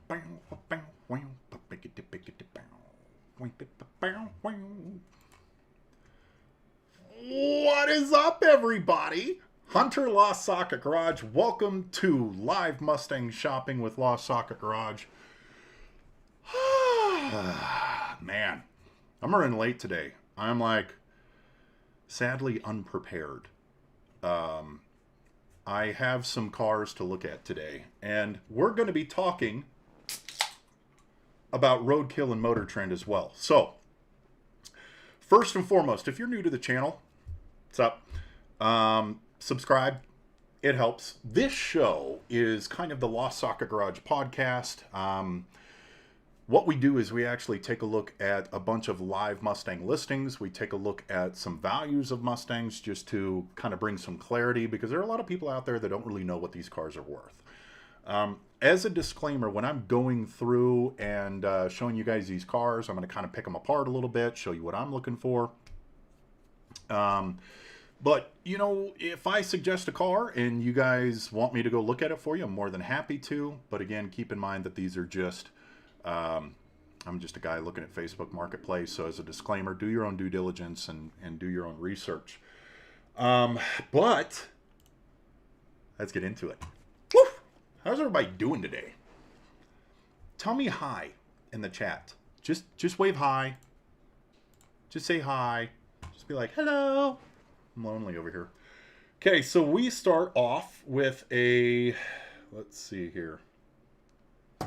What is up, everybody? Hunter Lost Socket Garage. Welcome to live Mustang shopping with Lost Socket Garage. Man, I'm running late today. I'm like sadly unprepared. I have some cars to look at today, and we're going to be talking about roadkill and motor trend as well. So, first and foremost, if you're new to the channel, what's up? Subscribe. It helps. This show is kind of the Lost Socket Garage podcast. What we do is we actually take a look at a bunch of live Mustang listings. We take a look at some values of Mustangs just to kind of bring some clarity, because there are a lot of people out there that don't really know what these cars are worth. As a disclaimer, when I'm going through and showing you guys these cars, I'm going to kind of pick them apart a little bit, show you what I'm looking for. But, you know, if I suggest a car and you guys want me to go look at it for you, I'm more than happy to. But again, keep in mind that these are just... I'm just a guy looking at Facebook Marketplace, so as a disclaimer, do your own due diligence and do your own research. But let's get into it. Woo! How's everybody doing today? Tell me hi in the chat. Just wave hi. Just say hi. Just be like, hello. I'm lonely over here. Okay, so we start off with a, let's see here.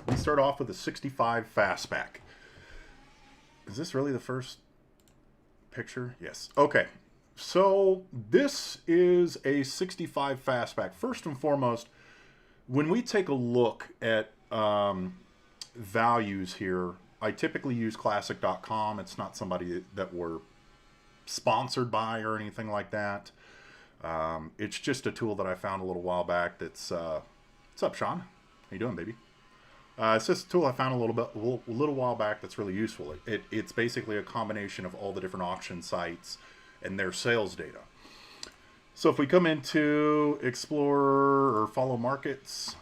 We start off with a 65 Fastback. Is this really the first picture? Yes. Okay. So this is a 65 Fastback. First and foremost, when we take a look at values here, I typically use classic.com. It's not somebody that we're sponsored by or anything like that. It's just a tool that I found a little while back that's... what's up, Sean? How you doing, baby? It's just a tool I found a little while back that's really useful. It's basically a combination of all the different auction sites and their sales data. So if we come into Explorer or Follow Markets,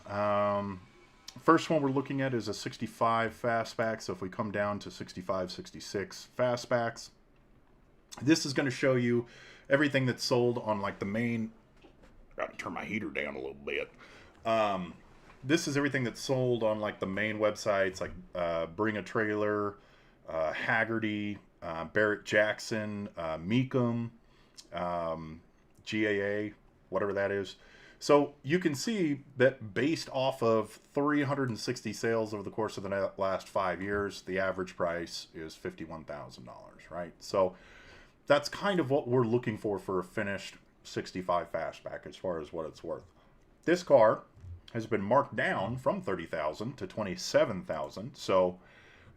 first one we're looking at is a 65 Fastback. So if we come down to 65, 66 Fastbacks, this is going to show you everything that's sold on like the main... Got to turn my heater down a little bit. This is everything that's sold on like the main websites, like Bring a Trailer, Haggerty, Barrett Jackson, Mecum, GAA, whatever that is. So you can see that based off of 360 sales over the course of the last 5 years, the average price is $51,000, right? So that's kind of what we're looking for a finished 65 Fastback as far as what it's worth. This car has been marked down from $30,000 to $27,000, so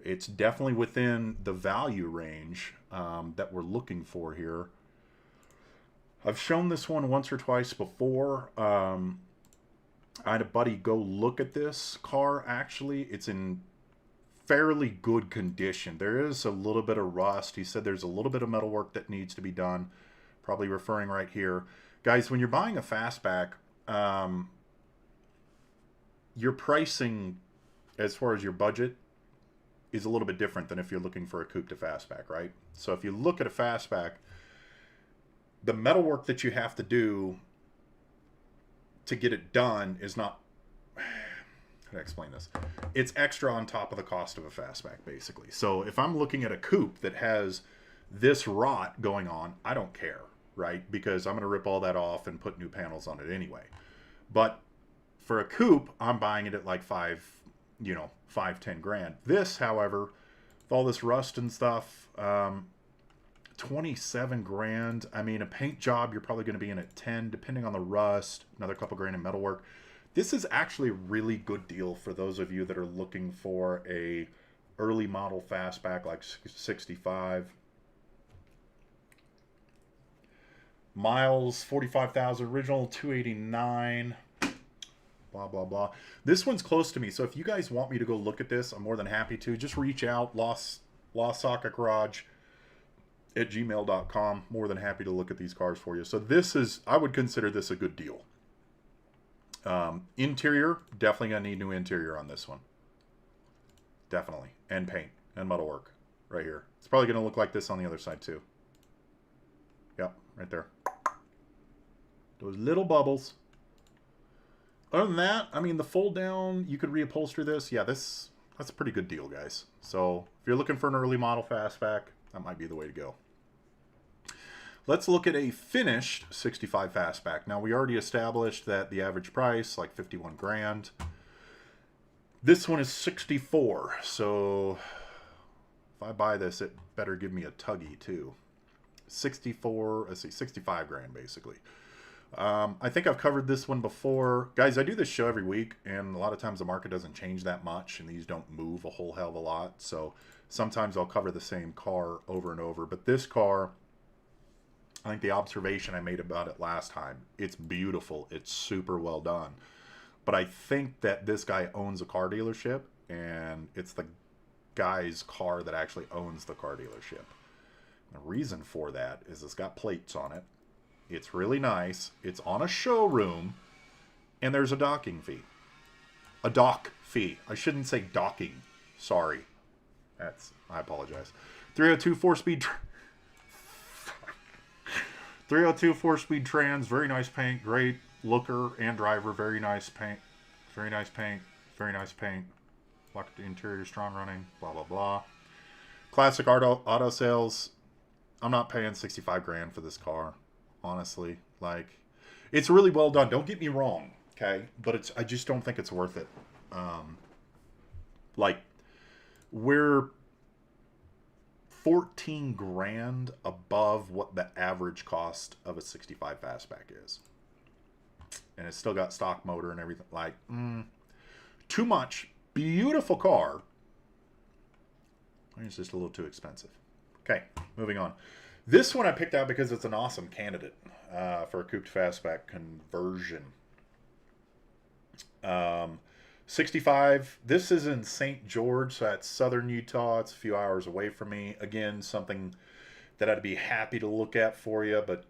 it's definitely within the value range that we're looking for here. I've shown this one once or twice before. I had a buddy go look at this car. Actually, it's in fairly good condition. There is a little bit of rust. He said there's a little bit of metalwork that needs to be done. Probably referring right here. Guys, when you're buying a Fastback, your pricing as far as your budget is a little bit different than if you're looking for a coupe to Fastback, right? So if you look at a Fastback, the metalwork that you have to do to get it done is not... How do I explain this? It's extra on top of the cost of a Fastback, basically. So if I'm looking at a coupe that has this rot going on, I don't care, right? Because I'm going to rip all that off and put new panels on it anyway. But for a coupe, I'm buying it at like 5-10 grand. This, however, with all this rust and stuff, 27 grand. I mean, a paint job, you're probably going to be in at 10, depending on the rust, another couple grand in metalwork. This is actually a really good deal for those of you that are looking for a early model Fastback like 65. Miles, 45,000, original 289. Blah, blah, blah. This one's close to me, so if you guys want me to go look at this, I'm more than happy to. Just reach out, LostSocketGarage at gmail.com. More than happy to look at these cars for you. So this is, I would consider this a good deal. Interior, definitely going to need new interior on this one. definitely. And paint and metal work right here. It's probably going to look like this on the other side too. Yep, right there. Those little bubbles. Other than that, I mean, the fold down, you could reupholster this. Yeah, that's a pretty good deal, guys. So if you're looking for an early model fastback, that might be the way to go. Let's look at a finished 65 fastback. Now, we already established that the average price, like 51 grand. This one is 64. So if I buy this, it better give me a tuggy too. 64, let's see, 65 grand basically. I think I've covered this one before. Guys, I do this show every week, and a lot of times the market doesn't change that much, and these don't move a whole hell of a lot. So sometimes I'll cover the same car over and over. But this car, I think the observation I made about it last time, it's beautiful. It's super well done. But I think that this guy owns a car dealership, and it's the guy's car that actually owns the car dealership. The reason for that is it's got plates on it. It's really nice. It's on a showroom, and there's a docking fee. A dock fee. I shouldn't say docking. Sorry. I apologize. 302 4-speed 302 4-speed trans. Very nice paint. Great looker and driver. Very nice paint. Very nice paint. Very nice paint. Locked interior, strong running. Blah, blah, blah. Classic auto sales. I'm not paying 65 grand for this car. Honestly, like, it's really well done. Don't get me wrong, okay? But I just don't think it's worth it. Like, we're 14 grand above what the average cost of a 65 fastback is, and it's still got stock motor and everything. Like, too much. Beautiful car. I think it's just a little too expensive. Okay, moving on. This one I picked out because it's an awesome candidate for a coupe to fastback conversion. 65. This is in St. George, so that's southern Utah. It's a few hours away from me. Again, something that I'd be happy to look at for you, but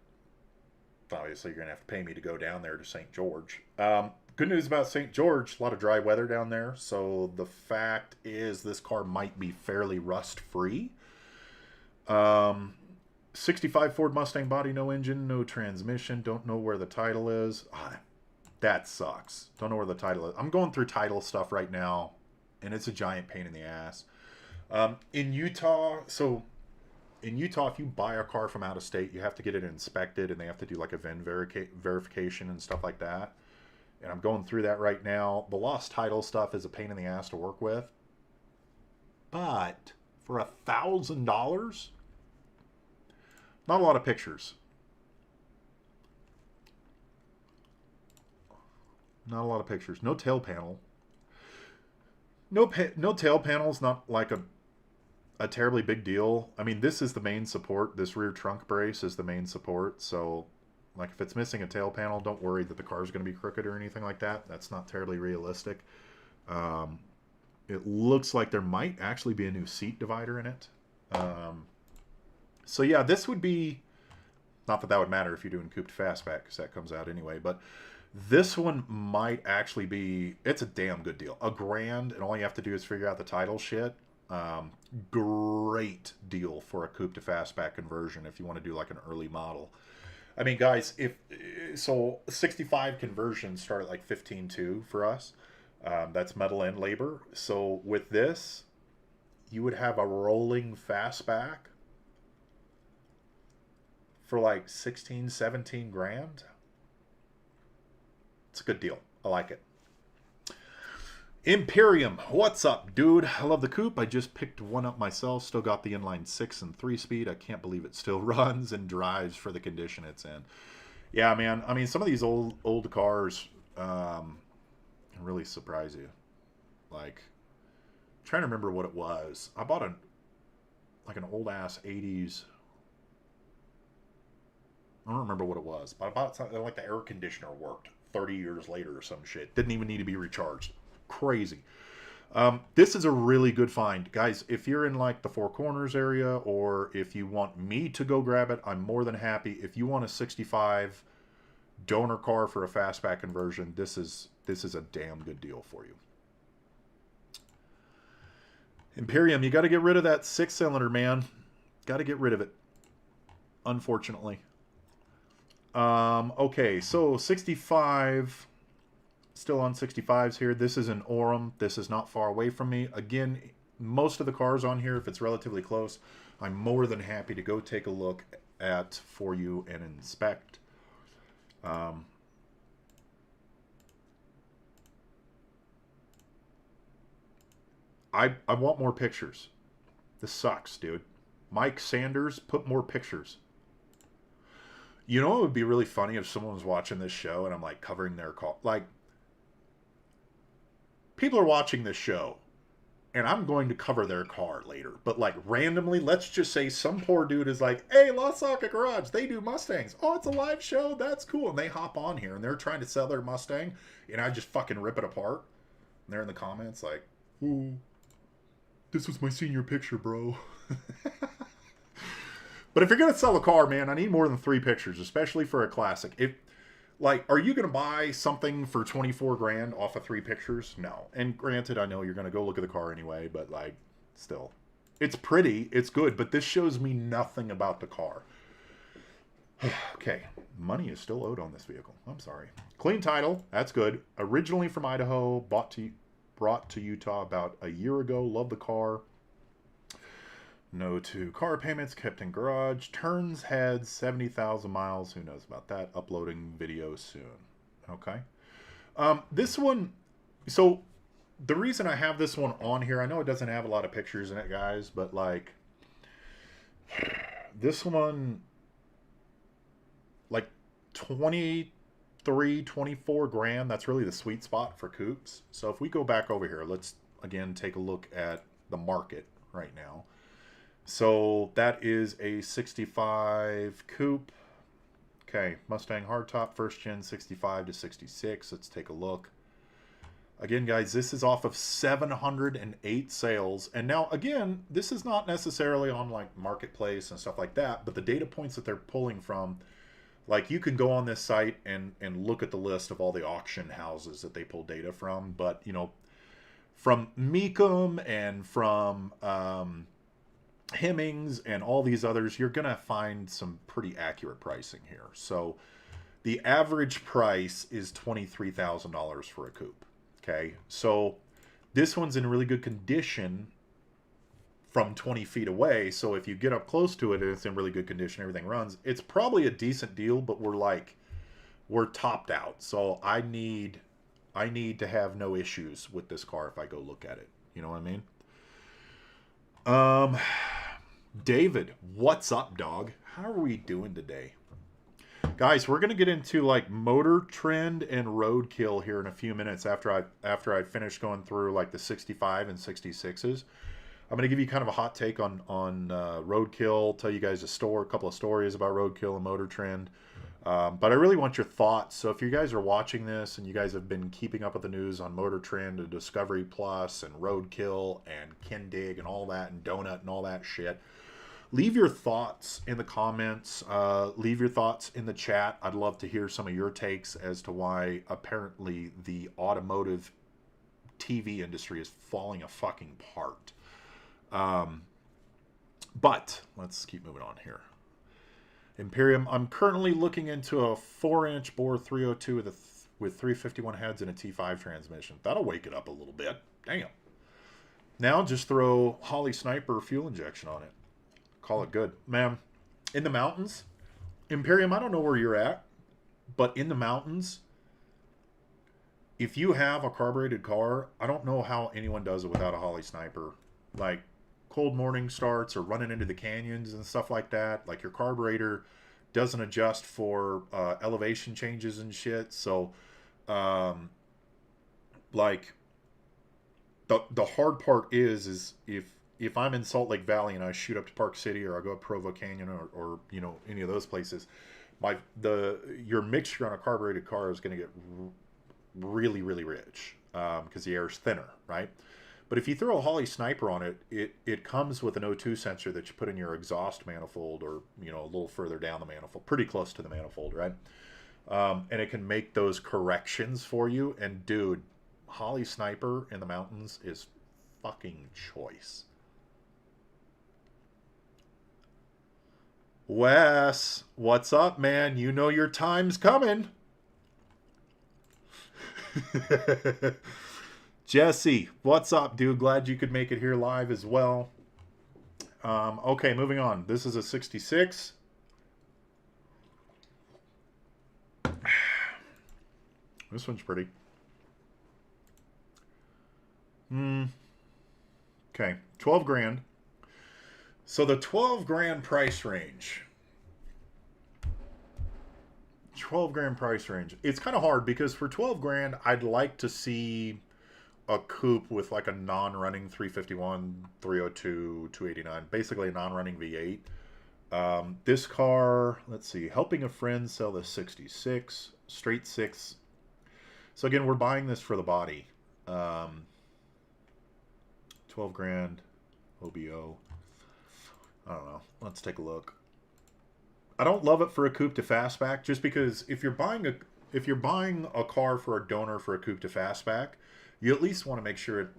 obviously you're going to have to pay me to go down there to St. George. Good news about St. George, a lot of dry weather down there, so the fact is this car might be fairly rust-free. 65 Ford Mustang body, no engine, no transmission. Don't know where the title is. That sucks. Don't know where the title is. I'm going through title stuff right now, and it's a giant pain in the ass. In Utah, if you buy a car from out of state, you have to get it inspected, and they have to do like a VIN verification and stuff like that. And I'm going through that right now. The lost title stuff is a pain in the ass to work with. But for $1,000... not a lot of pictures. Not a lot of pictures. No tail panel. No tail panel is not like a terribly big deal. I mean, this is the main support. This rear trunk brace is the main support. So, like, if it's missing a tail panel, don't worry that the car is going to be crooked or anything like that. That's not terribly realistic. It looks like there might actually be a new seat divider in it. So yeah, this would be, not that that would matter if you're doing coupe to fastback, because that comes out anyway, but this one might actually be, it's a damn good deal. $1,000, and all you have to do is figure out the title shit. Great deal for a coupe to fastback conversion if you want to do like an early model. I mean, guys, 65 conversions start at like 15.2 for us. That's metal and labor. So with this, you would have a rolling fastback for like 16, 17 grand. It's a good deal. I like it. Imperium, what's up, dude? I love the coupe. I just picked one up myself. Still got the inline 6 and 3-speed. I can't believe it still runs and drives for the condition it's in. Yeah, man. I mean, some of these old cars really surprise you. Like, I'm trying to remember what it was. I bought an old ass 80s. I don't remember what it was, but I bought something like the air conditioner worked 30 years later or some shit. Didn't even need to be recharged. Crazy. This is a really good find. Guys, if you're in like the Four Corners area, or if you want me to go grab it, I'm more than happy. If you want a 65 donor car for a fastback conversion, this is a damn good deal for you. Imperium, you got to get rid of that 6-cylinder, man. Got to get rid of it, unfortunately. Okay, so 65, still on 65s here. This is an Orem. This is not far away from me. Again, most of the cars on here, if it's relatively close, I'm more than happy to go take a look at for you and inspect. I want more pictures. This sucks, dude. Mike Sanders, put more pictures. You know, it would be really funny if someone was watching this show and I'm like covering their call. Like, people are watching this show and I'm going to cover their car later. But like randomly, let's just say some poor dude is like, hey, Lost Socket Garage, they do Mustangs. Oh, it's a live show. That's cool. And they hop on here and they're trying to sell their Mustang. And I just fucking rip it apart. And they're in the comments like, ooh, this was my senior picture, bro. But if you're going to sell a car, man, I need more than 3 pictures, especially for a classic. If, like, are you going to buy something for 24 grand off of 3 pictures? No. And granted, I know you're going to go look at the car anyway, but, like, still. It's pretty, it's good, but this shows me nothing about the car. Okay, money is still owed on this vehicle. I'm sorry. Clean title, that's good. Originally from Idaho, brought to Utah about a year ago. Love the car. No to car payments, kept in garage. Turns heads, 70,000 miles. Who knows about that? Uploading video soon. Okay. This one, so the reason I have this one on here, I know it doesn't have a lot of pictures in it, guys, but like this one, like 23, 24 grand, that's really the sweet spot for coupes. So if we go back over here, let's again take a look at the market right now. So that is a 65 coupe. Okay, Mustang hardtop, first gen, 65 to 66. Let's take a look. Again, guys, this is off of 708 sales. And now, again, this is not necessarily on like Marketplace and stuff like that, but the data points that they're pulling from, like you can go on this site and look at the list of all the auction houses that they pull data from. But, you know, from Mecum and from Hemmings and all these others, you're going to find some pretty accurate pricing here. So the average price is $23,000 for a coupe. Okay, so this one's in really good condition from 20 feet away. So if you get up close to it and it's in really good condition, everything runs, it's probably a decent deal, but we're topped out. So I need to have no issues with this car if I go look at it. You know what I mean? David, what's up, dog? How are we doing today? Guys, we're going to get into like motor trend and roadkill here in a few minutes after I finish going through like the 65 and 66s. I'm going to give you kind of a hot take on roadkill, tell you guys a couple of stories about roadkill and motor trend. But I really want your thoughts. So if you guys are watching this and you guys have been keeping up with the news on Motor Trend and Discovery Plus and Roadkill and Kindig and all that and Donut and all that shit, leave your thoughts in the comments. Leave your thoughts in the chat. I'd love to hear some of your takes as to why apparently the automotive TV industry is falling a fucking apart. But let's keep moving on here. Imperium, I'm currently looking into a 4-inch bore 302 with 351 heads and a T5 transmission. That'll wake it up a little bit. Damn. Now just throw Holly Sniper fuel injection on it. Call it good. Man, in the mountains, Imperium, I don't know where you're at, but in the mountains, if you have a carbureted car, I don't know how anyone does it without a Holly Sniper. Like, cold morning starts or running into the canyons and stuff like that, like your carburetor doesn't adjust for elevation changes and shit. So like the hard part is if I'm in Salt Lake Valley and I shoot up to Park City or I go up Provo Canyon or you know, any of those places, your mixture on a carbureted car is going to get really, really rich because the air is thinner, right? But if you throw a Holly Sniper on it, it comes with an O2 sensor that you put in your exhaust manifold or, you know, a little further down the manifold, pretty close to the manifold, right? And it can make those corrections for you. And dude, Holly Sniper in the mountains is fucking choice. Wes, what's up, man? You know your time's coming. Jesse, what's up, dude? Glad you could make it here live as well. Okay, moving on. This is a 66. This one's pretty. Okay, 12 grand. So the 12 grand price range. 12 grand price range. It's kind of hard because for 12 grand, I'd like to see a coupe with like a non-running 351, 302, 289, basically a non-running V8. This car, let's see, helping a friend sell the 66, straight six. So again, we're buying this for the body. 12 grand, OBO. I don't know. Let's take a look. I don't love it for a coupe to fastback, just because if you're buying a car for a donor for a coupe to fastback, you at least want to make sure it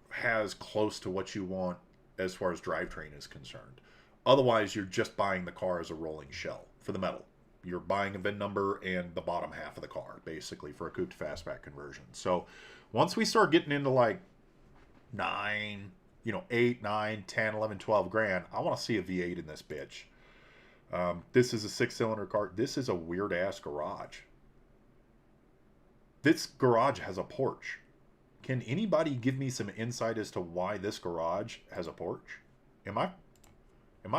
has close to what you want as far as drivetrain is concerned. Otherwise, you're just buying the car as a rolling shell for the metal. You're buying a VIN number and the bottom half of the car, basically, for a coupe to fastback conversion. So once we start getting into like 9, 8, 9, 10, 11, 12 grand, I want to see a V8 in this bitch. This is a 6-cylinder car. This is a weird-ass garage. This garage has a porch. Can anybody give me some insight as to why this garage has a porch? Am I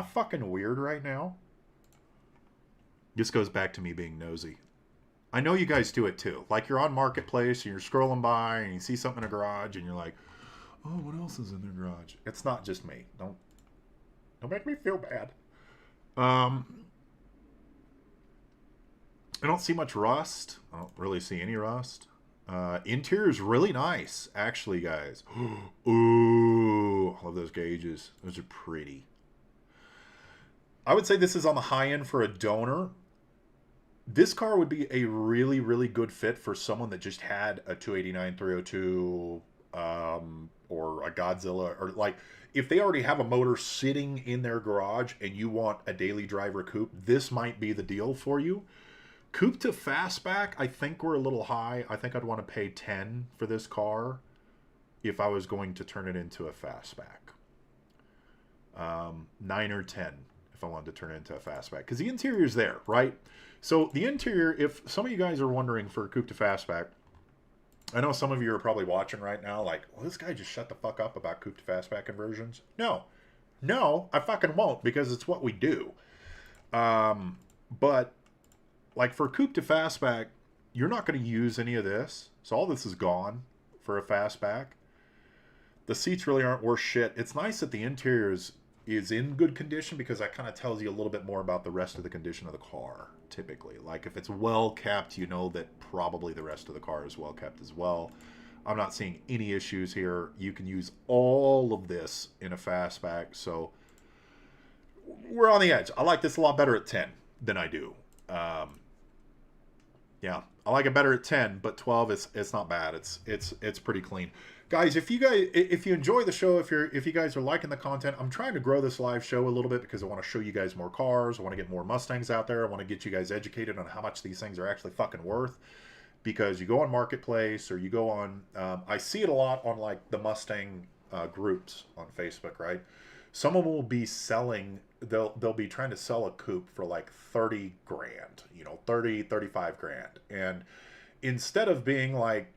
fucking weird right now? This goes back to me being nosy. I know you guys do it too. Like you're on Marketplace and you're scrolling by and you see something in a garage and you're like, oh, what else is in the garage? It's not just me. Don't make me feel bad. I don't see much rust. I don't really see any rust. Interior is really nice, actually, guys. Ooh, I love those gauges. Those are pretty. I would say this is on the high end for a donor. This car would be a really, really good fit for someone that just had a 289, 302, or a Godzilla, or like if they already have a motor sitting in their garage and you want a daily driver coupe, this might be the deal for you. Coupe to fastback, I think we're a little high. I think I'd want to pay 10 for this car if I was going to turn it into a fastback. 9 or 10 if I wanted to turn it into a fastback, because the interior's there, right? So the interior, if some of you guys are wondering for a coupe to fastback, I know some of you are probably watching right now like, well, this guy just shut the fuck up about coupe to fastback conversions. No, I fucking won't, because it's what we do. But like for coupe to fastback, you're not going to use any of this. So all this is gone for a fastback. The seats really aren't worth shit. It's nice that the interior is in good condition, because that kind of tells you a little bit more about the rest of the condition of the car, typically. Like if it's well kept, you know that probably the rest of the car is well kept as well. I'm not seeing any issues here. You can use all of this in a fastback, so we're on the edge. I like this a lot better at 10 than I do. Yeah, I like it better at 10, but 12 it's not bad. It's pretty clean. Guys, if you enjoy the show, if you guys are liking the content, I'm trying to grow this live show a little bit because I want to show you guys more cars. I want to get more Mustangs out there. I want to get you guys educated on how much these things are actually fucking worth. Because you go on Marketplace or you go on, I see it a lot on like the Mustang groups on Facebook, right? Someone will be selling, they'll be trying to sell a coupe for like 30 grand, 30, 35 grand. And instead of being like,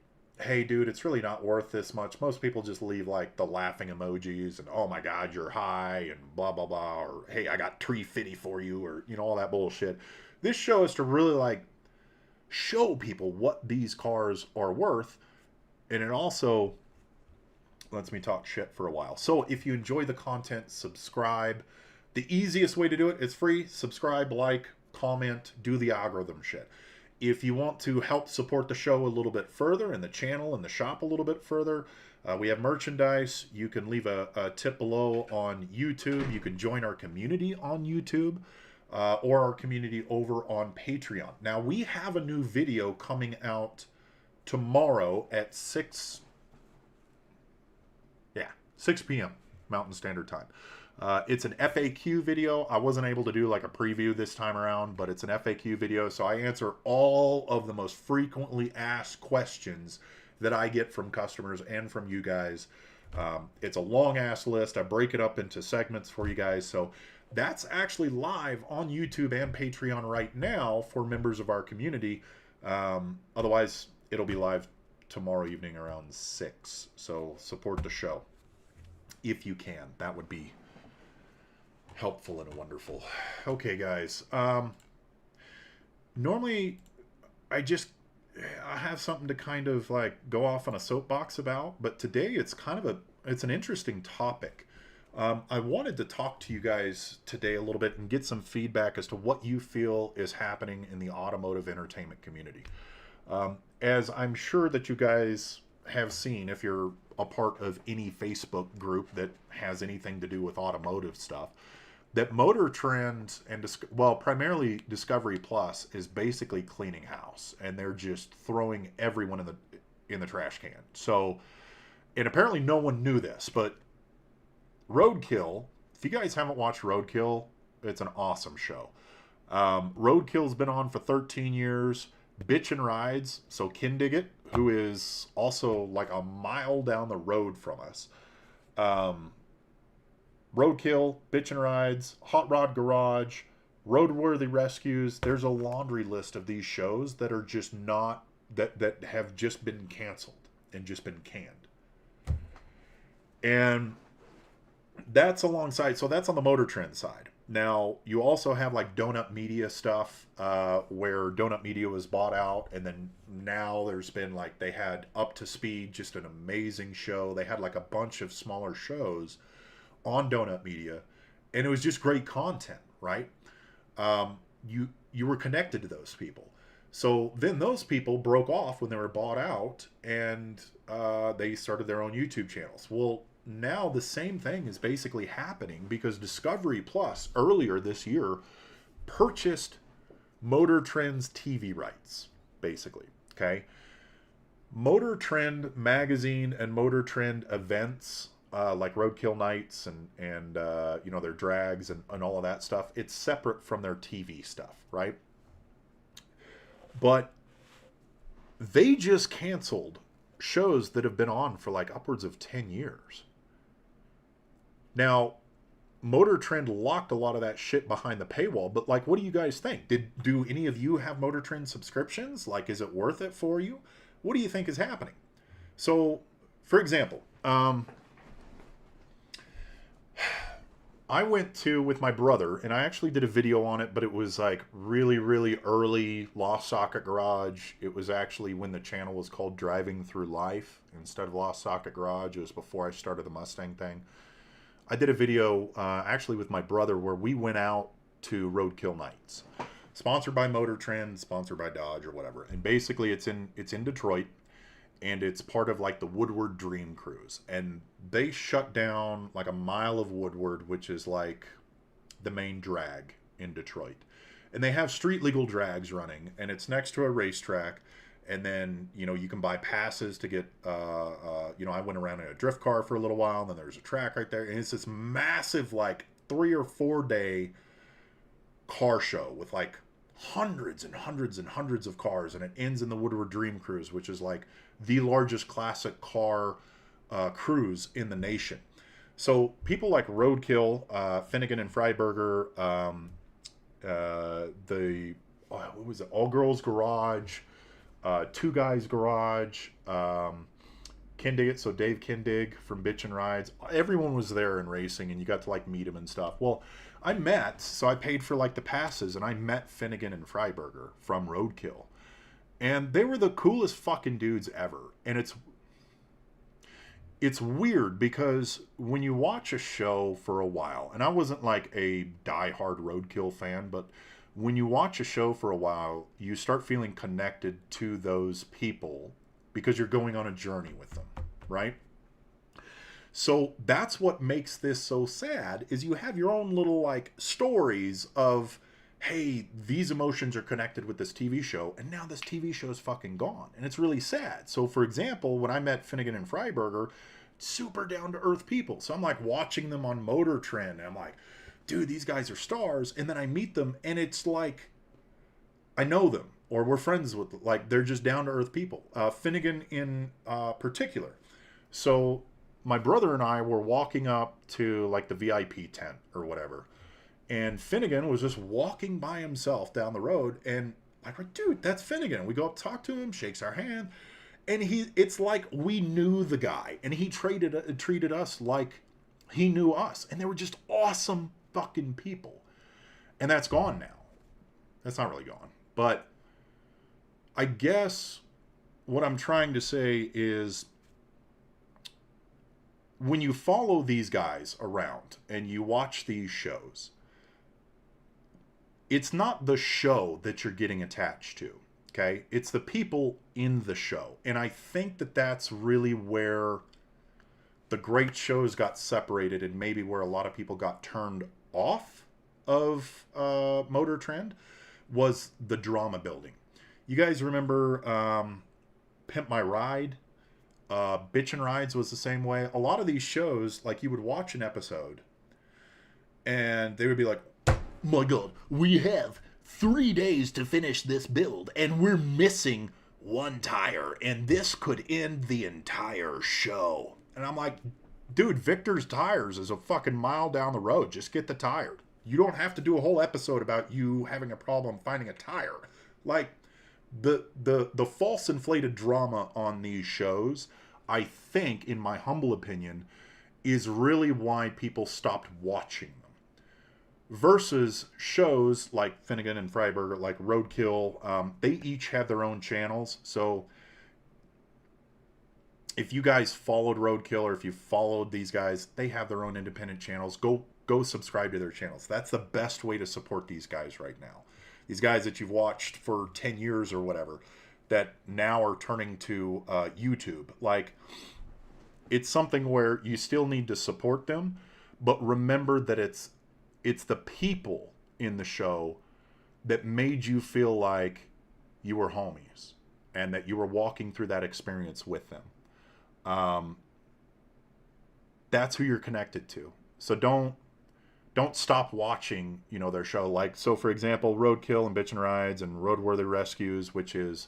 hey dude, it's really not worth this much, most people just leave like the laughing emojis and, oh my god, you're high and blah blah blah, or hey, I got tree fitty for you, or all that bullshit. This show is to really like show people what these cars are worth, and it also lets me talk shit for a while. So if you enjoy the content, subscribe. The easiest way to do it is free. Subscribe, like, comment, do the algorithm shit. If you want to help support the show a little bit further, and the channel and the shop a little bit further, we have merchandise. You can leave a tip below on YouTube. You can join our community on YouTube, or our community over on Patreon. Now, we have a new video coming out tomorrow at 6. Yeah, 6 p.m. Mountain Standard Time. It's an FAQ video. I wasn't able to do like a preview this time around, but it's an FAQ video. So I answer all of the most frequently asked questions that I get from customers and from you guys. It's a long ass list. I break it up into segments for you guys. So that's actually live on YouTube and Patreon right now for members of our community. Otherwise, it'll be live tomorrow evening around 6. So support the show if you can. That would be helpful and wonderful. Okay, guys. Normally, I have something to kind of like go off on a soapbox about, but today it's kind of it's an interesting topic. I wanted to talk to you guys today a little bit and get some feedback as to what you feel is happening in the automotive entertainment community. As I'm sure that you guys have seen, if you're a part of any Facebook group that has anything to do with automotive stuff, that Motor Trend and, well, primarily Discovery Plus is basically cleaning house, and they're just throwing everyone in the trash can. So, and apparently no one knew this, but Roadkill, if you guys haven't watched Roadkill, it's an awesome show. Roadkill's been on for 13 years. Bitchin' Rides, so Kindigit, who is also like a mile down the road from us. Roadkill, Bitchin' Rides, Hot Rod Garage, Roadworthy Rescues. There's a laundry list of these shows that are just not, that have just been canceled and just been canned. And that's alongside, so that's on the Motor Trend side. Now, you also have like Donut Media stuff, where Donut Media was bought out, and then now there's been like, they had Up to Speed, just an amazing show. They had like a bunch of smaller shows on Donut Media, and it was just great content, right? You were connected to those people. So then those people broke off when they were bought out, and they started their own YouTube channels. Well, now the same thing is basically happening because Discovery Plus earlier this year purchased Motor Trend's TV rights, basically. Okay, Motor Trend magazine and Motor Trend events, like Roadkill Nights and you know, their drags and all of that stuff, it's separate from their TV stuff, right? But they just canceled shows that have been on for like upwards of 10 years. Now, Motor Trend locked a lot of that shit behind the paywall, but like, what do you guys think? Do any of you have Motor Trend subscriptions? Like, is it worth it for you? What do you think is happening? So, for example, I went to with my brother, and I actually did a video on it, but it was like really, really early Lost Socket Garage. It was actually when the channel was called Driving Through Life instead of Lost Socket Garage. It was before I started the Mustang thing. I did a video actually with my brother where we went out to Roadkill Nights, sponsored by Motor Trend, sponsored by Dodge or whatever. And basically it's in Detroit, and it's part of like the Woodward Dream Cruise. And they shut down like a mile of Woodward, which is like the main drag in Detroit. And they have street legal drags running, and it's next to a racetrack. And then, you know, you can buy passes to get, you know, I went around in a drift car for a little while, and then there's a track right there. And it's this massive, like 3 or 4 day car show with like hundreds and hundreds and hundreds of cars. And it ends in the Woodward Dream Cruise, which is like the largest classic car cruise in the nation. So people like Roadkill, Finnegan and Freiberger, what was it? All Girls Garage, Two Guys Garage, Kindig, so Dave Kindig from Bitchin' Rides. Everyone was there and racing, and you got to like meet him and stuff. Well, I paid for like the passes, and I met Finnegan and Freiberger from Roadkill. And they were the coolest fucking dudes ever. And it's weird because when you watch a show for a while, and I wasn't like a diehard Roadkill fan, but when you watch a show for a while, you start feeling connected to those people because you're going on a journey with them, right? So that's what makes this so sad, is you have your own little like stories of, hey, these emotions are connected with this TV show, and now this TV show is fucking gone, and it's really sad. So for example, when I met Finnegan and Freiberger, super down to earth people. So I'm like watching them on Motor Trend, and I'm like, dude, these guys are stars. And then I meet them, and it's like I know them, or we're friends with them. Like, they're just down to earth people. Finnegan in particular. So my brother and I were walking up to like the VIP tent or whatever, and Finnegan was just walking by himself down the road, and like, dude, that's Finnegan. We go up, talk to him, shakes our hand, and it's like we knew the guy, and he treated us like he knew us, and they were just awesome fucking people. And that's gone now. That's not really gone, but I guess what I'm trying to say is, when you follow these guys around and you watch these shows, it's not the show that you're getting attached to, okay? It's the people in the show. And I think that that's really where the great shows got separated, and maybe where a lot of people got turned off of Motor Trend, was the drama building. You guys remember Pimp My Ride? Bitchin' Rides was the same way. A lot of these shows, like, you would watch an episode and they would be like, my God, we have 3 days to finish this build and we're missing one tire and this could end the entire show. And I'm like, dude, Victor's Tires is a fucking mile down the road. Just get the tire. You don't have to do a whole episode about you having a problem finding a tire. Like, the false inflated drama on these shows, I think, in my humble opinion, is really why people stopped watching them. Versus shows like Finnegan and Freiberger, like Roadkill, they each have their own channels. So if you guys followed Roadkill, or if you followed these guys, they have their own independent channels. Go subscribe to their channels. That's the best way to support these guys right now. These guys that you've watched for 10 years or whatever, that now are turning to YouTube. Like, it's something where you still need to support them, but remember that it's the people in the show that made you feel like you were homies and that you were walking through that experience with them. That's who you're connected to. So don't stop watching, their show. Like, so for example, Roadkill and Bitchin' Rides and Roadworthy Rescues, which is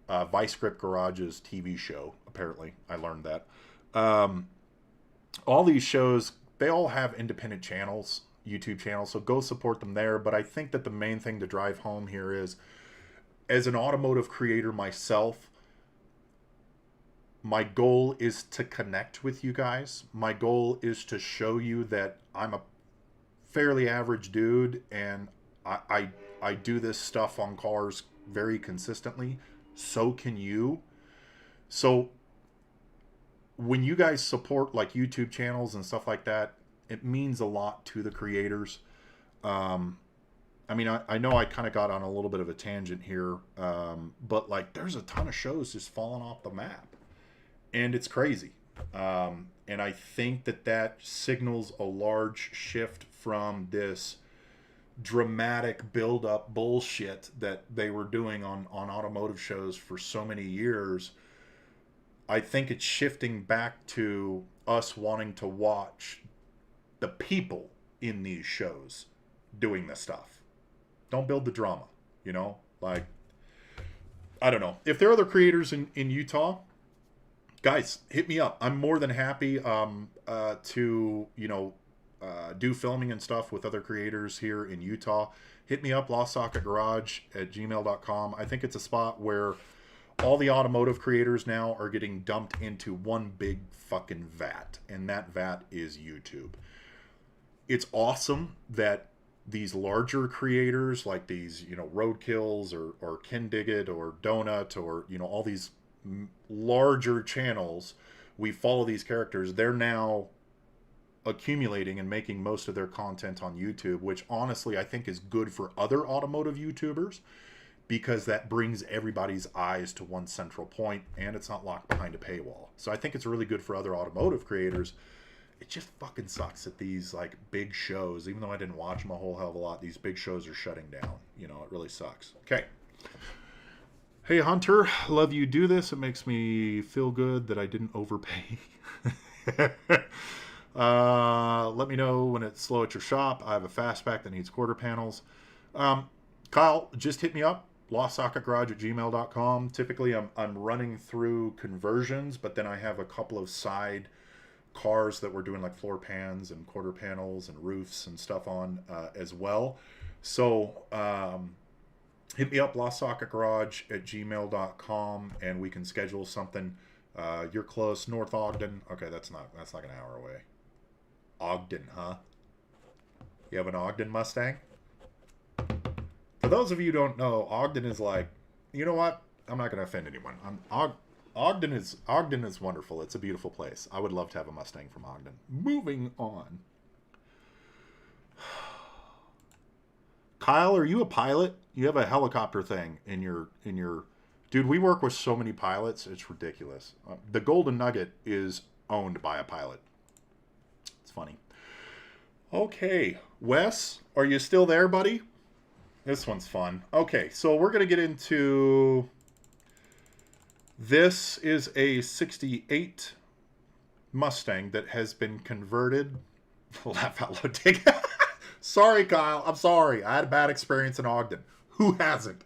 Vice Grip Garage's TV show, apparently. I learned that. All these shows, they all have independent channels, YouTube channels, so go support them there. But I think that the main thing to drive home here is, as an automotive creator myself, my goal is to connect with you guys. My goal is to show you that I'm a fairly average dude, and I do this stuff on cars very consistently. So can you. So when you guys support like YouTube channels and stuff like that, it means a lot to the creators. I mean, I know I kind of got on a little bit of a tangent here, but like, there's a ton of shows just falling off the map, and it's crazy. And I think that signals a large shift from this dramatic build-up bullshit that they were doing on automotive shows for so many years. I think it's shifting back to us wanting to watch the people in these shows doing this stuff. Don't build the drama, Like, I don't know. If there are other creators in Utah, guys, hit me up. I'm more than happy to, do filming and stuff with other creators here in Utah. Hit me up, LostSocketGarage@gmail.com. I think it's a spot where all the automotive creators now are getting dumped into one big fucking vat, and that vat is YouTube. It's awesome that these larger creators, like these, Roadkills or Ken Diggett or Donut or, all these larger channels, we follow these characters. They're now accumulating and making most of their content on YouTube, which honestly I think is good for other automotive YouTubers, because that brings everybody's eyes to one central point and it's not locked behind a paywall. So I think it's really good for other automotive creators. It just fucking sucks that these like big shows, even though I didn't watch them a whole hell of a lot, these big shows are shutting down. It really sucks. Okay. Hey Hunter, love you do this. It makes me feel good that I didn't overpay. Let me know when it's slow at your shop. I have a fastback that needs quarter panels. Kyle, just hit me up. LostSocketGarage@gmail.com. Typically, I'm running through conversions, but then I have a couple of side cars that we're doing like floor pans and quarter panels and roofs and stuff on as well. So hit me up, LostSocketGarage@gmail.com, and we can schedule something. You're close, North Ogden. Okay, that's like an hour away. Ogden, huh? You have an Ogden Mustang? For those of you who don't know, Ogden is like, you know what? I'm not going to offend anyone. Ogden is wonderful. It's a beautiful place. I would love to have a Mustang from Ogden. Moving on. Kyle, are you a pilot? You have a helicopter thing in your Dude, we work with so many pilots, it's ridiculous. The Golden Nugget is owned by a pilot. It's funny. Okay, Wes, are you still there, buddy? This one's fun. Okay, so we're going to get into... This is a 68 Mustang that has been converted... Laugh out loud, take Sorry, Kyle. I'm sorry. I had a bad experience in Ogden. Who hasn't?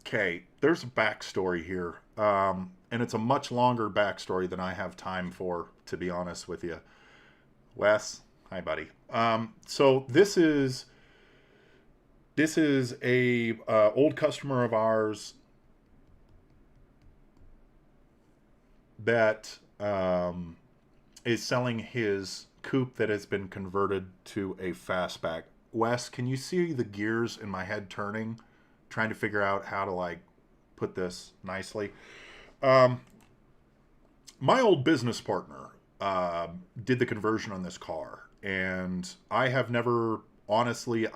Okay, there's a backstory here. And it's a much longer backstory than I have time for, to be honest with you. Wes, hi, buddy. So this is a old customer of ours that is selling his coupe that has been converted to a fastback. Wes, can you see the gears in my head turning, trying to figure out how to like put this nicely? My old business partner did the conversion on this car, and I have never, honestly,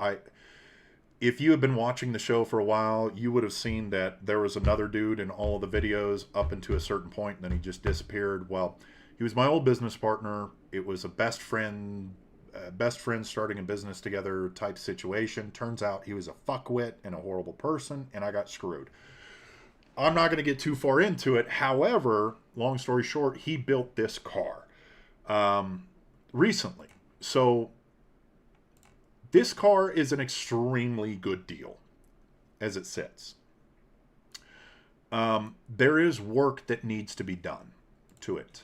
if you have been watching the show for a while, you would have seen that there was another dude in all of the videos up into a certain point, and then he just disappeared. Well, he was my old business partner. It was a best friend starting a business together type situation. Turns out he was a fuckwit and a horrible person, and I got screwed. I'm not going to get too far into it. However, long story short, he built this car recently. So this car is an extremely good deal as it sits. There is work that needs to be done to it.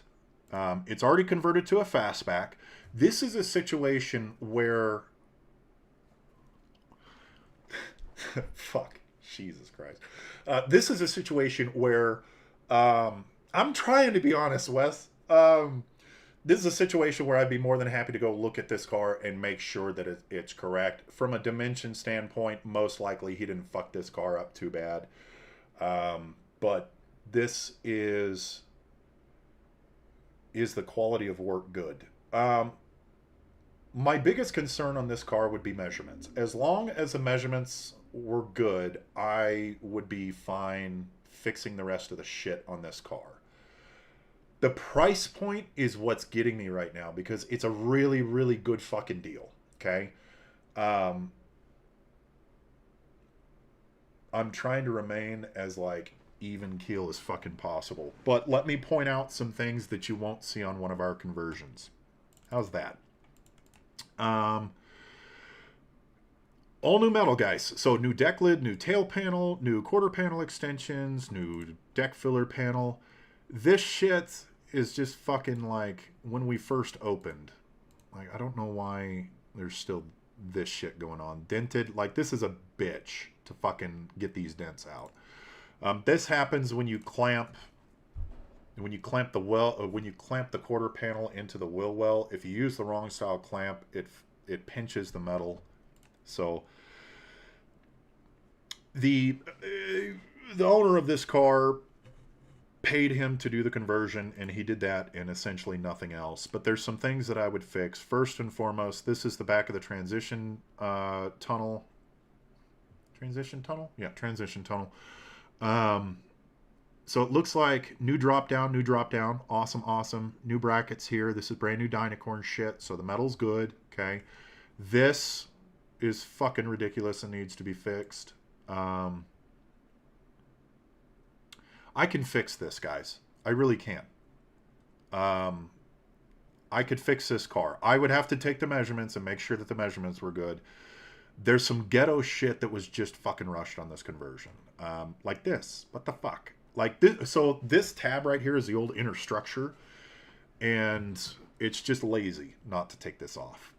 It's already converted to a fastback. This is a situation where... Fuck. Jesus Christ. This is a situation where... I'm trying to be honest, Wes. This is a situation where I'd be more than happy to go look at this car and make sure that it's correct. From a dimension standpoint, most likely he didn't fuck this car up too bad. But this is the quality of work good? My biggest concern on this car would be measurements. As long as the measurements were good, I would be fine fixing the rest of the shit on this car. The price point is what's getting me right now, because it's a really, really good fucking deal. Okay? I'm trying to remain as like even keel as fucking possible. But let me point out some things that you won't see on one of our conversions. How's that? All new metal, guys. So new deck lid, new tail panel, new quarter panel extensions, new deck filler panel. This shit is just fucking like when we first opened. Like, I don't know why there's still this shit going on. Dented. Like, this is a bitch to fucking get these dents out. This happens when you clamp the quarter panel into the wheel well. If you use the wrong style clamp, it pinches the metal. So the owner of this car paid him to do the conversion, and he did that and essentially nothing else. But there's some things that I would fix. First and foremost, this is the back of the transition tunnel. Transition tunnel? Yeah, transition tunnel. So it looks like new drop down. Awesome. New brackets here. This is brand new Dynacorn shit, so the metal's good. Okay. This is fucking ridiculous and needs to be fixed. I can fix this, guys. I really can. I could fix this car. I would have to take the measurements and make sure that the measurements were good. There's some ghetto shit that was just fucking rushed on this conversion. Like this. What the fuck? Like this. So this tab right here is the old inner structure. And it's just lazy not to take this off.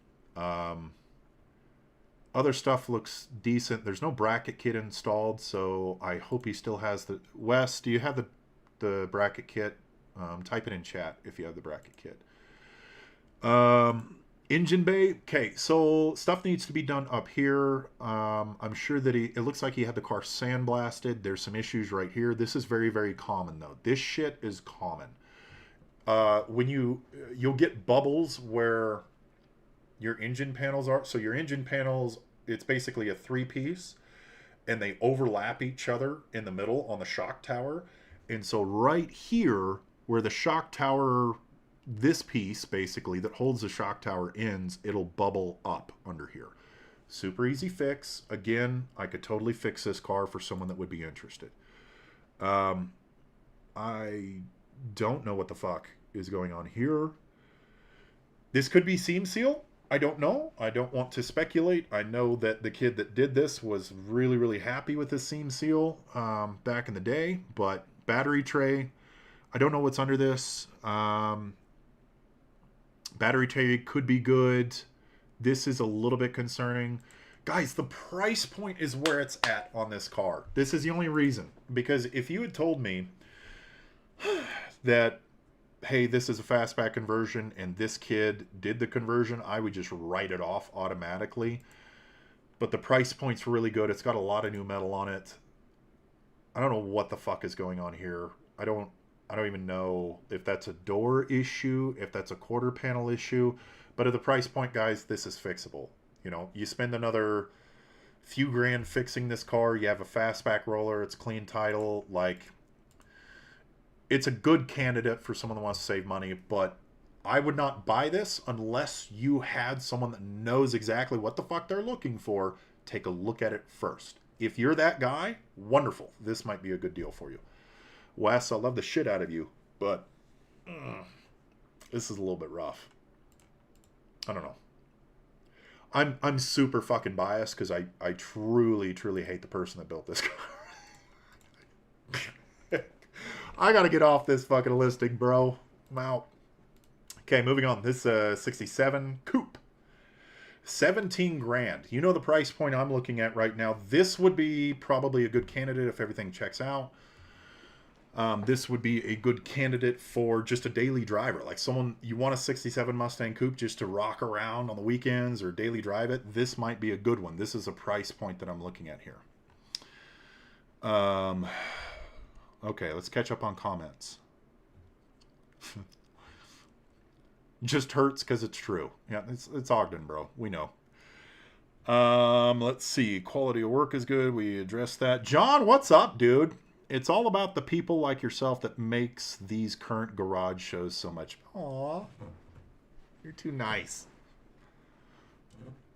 Other stuff looks decent. There's no bracket kit installed, so I hope he still has the... Wes, do you have the bracket kit? Type it in chat if you have the bracket kit. Engine bay. Okay, so stuff needs to be done up here. I'm sure that it looks like he had the car sandblasted. There's some issues right here. This is very, very common, though. This shit is common. When you'll get bubbles where your engine panels are. So your engine panels, it's basically a 3-piece, and they overlap each other in the middle on the shock tower. And so right here, where the shock tower, this piece basically that holds the shock tower ends, it'll bubble up under here. Super easy fix. Again, I could totally fix this car for someone that would be interested. I don't know what the fuck is going on here. This could be seam seal. I don't know. I don't want to speculate. I know that the kid that did this was really, really happy with this seam seal back in the day. But battery tray, I don't know what's under this. Battery tray could be good. This is a little bit concerning. Guys, the price point is where it's at on this car. This is the only reason. Because if you had told me that, hey, this is a fastback conversion and this kid did the conversion, I would just write it off automatically. But the price point's really good. It's got a lot of new metal on it. I don't know what the fuck is going on here. I don't even know if that's a door issue, if that's a quarter panel issue. But at the price point, guys, this is fixable. You know, you spend another few grand fixing this car, you have a fastback roller, it's clean title, like... It's a good candidate for someone that wants to save money, but I would not buy this unless you had someone that knows exactly what the fuck they're looking for. Take a look at it first. If you're that guy, wonderful. This might be a good deal for you. Wes, I love the shit out of you, but this is a little bit rough. I don't know. I'm super fucking biased because I truly, truly hate the person that built this car. I gotta get off this fucking listing, bro. I'm out. Okay, moving on. This 67 Coupe. 17 grand. You know the price point I'm looking at right now. This would be probably a good candidate if everything checks out. This would be a good candidate for just a daily driver. Like someone, you want a 67 Mustang Coupe just to rock around on the weekends or daily drive it. This might be a good one. This is a price point that I'm looking at here. Okay, let's catch up on comments. Just hurts because it's true. Yeah, it's Ogden, bro. We know. Let's see. Quality of work is good. We addressed that. John, what's up, dude? It's all about the people like yourself that makes these current garage shows so much. Aw, you're too nice.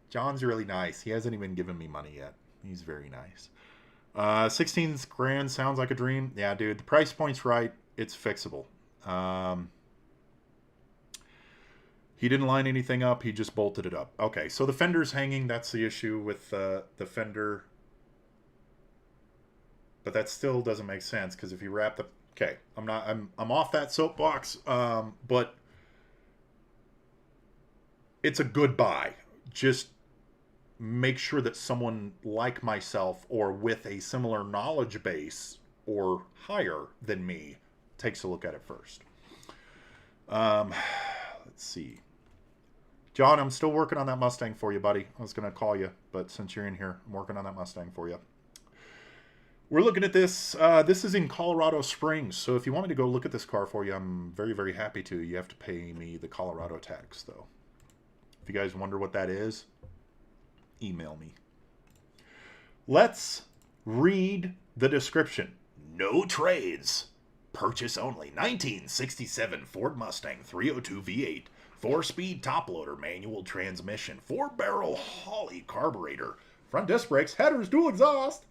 John's really nice. He hasn't even given me money yet. He's very nice. 16 grand sounds like a dream. Yeah, dude, the price point's right. It's fixable. He didn't line anything up. He just bolted it up. Okay, so the fender's hanging. That's the issue with the fender. But that still doesn't make sense because if you wrap the... Okay, I'm off that soapbox. But it's a good buy. Just make sure that someone like myself or with a similar knowledge base or higher than me takes a look at it first. Let's see. John, I'm still working on that Mustang for you, buddy. I was going to call you, but since you're in here, I'm working on that Mustang for you. We're looking at this. This is in Colorado Springs, so if you want me to go look at this car for you, I'm very, very happy to. You have to pay me the Colorado tax, though. If you guys wonder what that is, email me. Let's read the description. No trades. Purchase only. 1967 Ford Mustang 302 V8. 4-speed top loader manual transmission. 4-barrel Holley carburetor. Front disc brakes. Headers. Dual exhaust.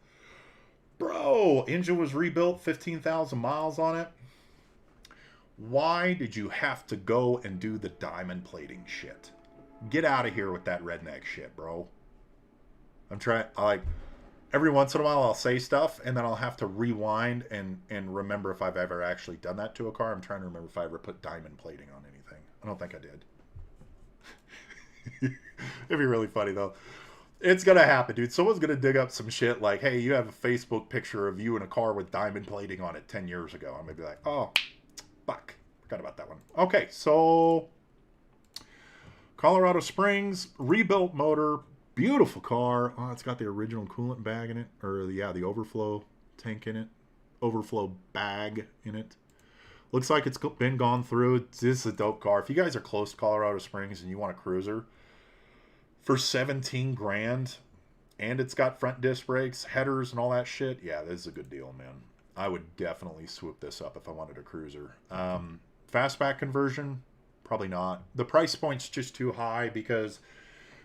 Bro, engine was rebuilt. 15,000 miles on it. Why did you have to go and do the diamond plating shit? Get out of here with that redneck shit, bro. I'm trying, like, every once in a while I'll say stuff and then I'll have to rewind and remember if I've ever actually done that to a car. I'm trying to remember if I ever put diamond plating on anything. I don't think I did. It'd be really funny though. It's gonna happen, dude. Someone's gonna dig up some shit like, hey, you have a Facebook picture of you in a car with diamond plating on it 10 years ago. I'm gonna be like, oh, fuck. Forgot about that one. Okay, so Colorado Springs, rebuilt motor, beautiful car. Oh, it's got the original coolant bag in it, or the overflow tank in it, overflow bag in it. Looks like it's been gone through. This is a dope car. If you guys are close to Colorado Springs and you want a cruiser for 17 grand, and it's got front disc brakes, headers, and all that shit, yeah, this is a good deal, man. I would definitely swoop this up if I wanted a cruiser. Fastback conversion, probably not. The price point's just too high because,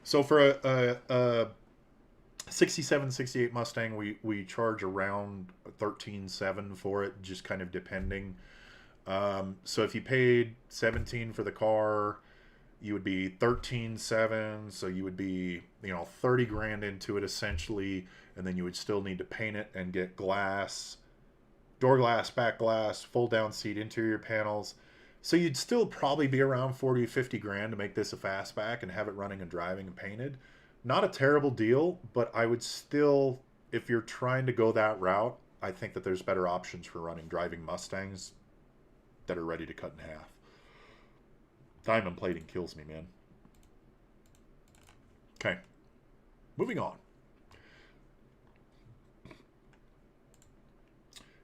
so for a 67, 68 Mustang, we charge around $13,700 for it, just kind of depending. So if you paid $17,000 for the car, you would be $13,700. So you would be, 30 grand into it essentially, and then you would still need to paint it and get glass, door glass, back glass, fold down seat, interior panels. So you'd still probably be around 40 or 50 grand to make this a fastback and have it running and driving and painted. Not a terrible deal, but I would still, if you're trying to go that route, I think that there's better options for driving Mustangs that are ready to cut in half. Diamond plating kills me, man. Okay. Moving on.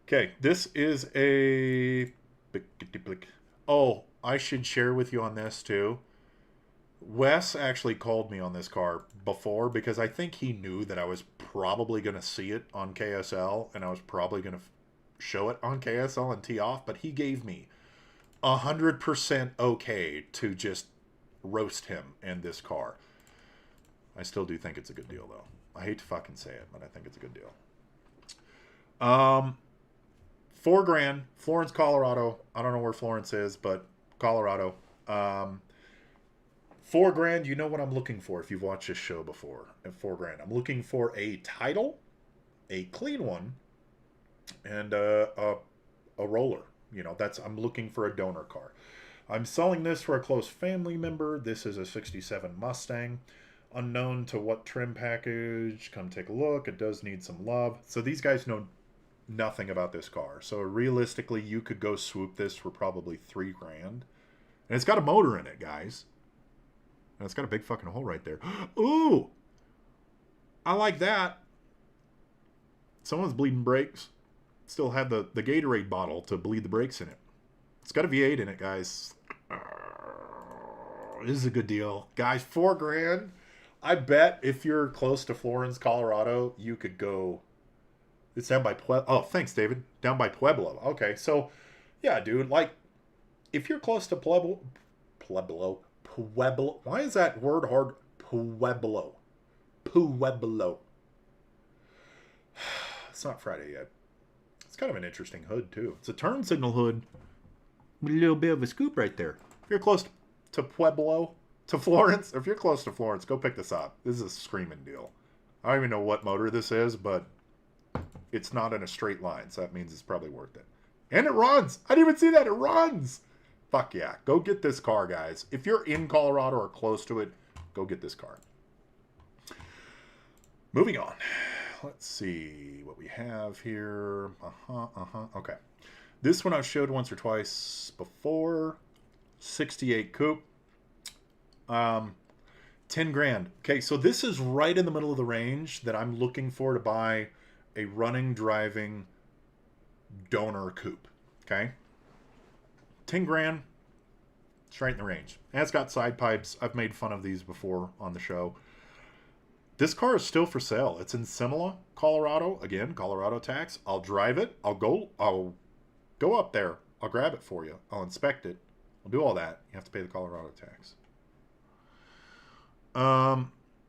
Okay, this is a... Oh, I should share with you on this too. Wes actually called me on this car before because I think he knew that I was probably going to see it on KSL and I was probably going to show it on KSL and tee off, but he gave me 100% okay to just roast him and this car. I still do think it's a good deal though. I hate to fucking say it, but I think it's a good deal. $4 grand, Florence, Colorado. I don't know where Florence is, but Colorado. $4 grand. You know what I'm looking for if you've watched this show before. At $4 grand, I'm looking for a title, a clean one, and a roller. I'm looking for a donor car. I'm selling this for a close family member. This is a 67 Mustang. Unknown to what trim package. Come take a look. It does need some love. So these guys know nothing about this car. So realistically, you could go swoop this for probably $3 grand. And it's got a motor in it, guys. And it's got a big fucking hole right there. Ooh! I like that. Someone's bleeding brakes. Still have the Gatorade bottle to bleed the brakes in it. It's got a V8 in it, guys. This is a good deal. Guys, $4 grand. I bet if you're close to Florence, Colorado, you could go... It's down by Pueblo. Oh, thanks, David. Down by Pueblo. Okay, so, yeah, dude. Like, if you're close to Pueblo. Why is that word hard? Pueblo. It's not Friday yet. It's kind of an interesting hood, too. It's a turn signal hood with a little bit of a scoop right there. If you're close to Pueblo, to Florence, if you're close to Florence, go pick this up. This is a screaming deal. I don't even know what motor this is, but it's not in a straight line, so that means it's probably worth it. And it runs! I didn't even see that! It runs! Fuck yeah. Go get this car, guys. If you're in Colorado or close to it, go get this car. Moving on. Let's see what we have here. Okay. This one I've showed once or twice before. 68 Coupe. 10 grand. Okay, so this is right in the middle of the range that I'm looking for to buy a running, driving donor coupe. Okay? 10 grand. It's right in the range. And it's got side pipes. I've made fun of these before on the show. This car is still for sale. It's in Simila, Colorado. Again, Colorado tax. I'll drive it. I'll go up there. I'll grab it for you. I'll inspect it. I'll do all that. You have to pay the Colorado tax.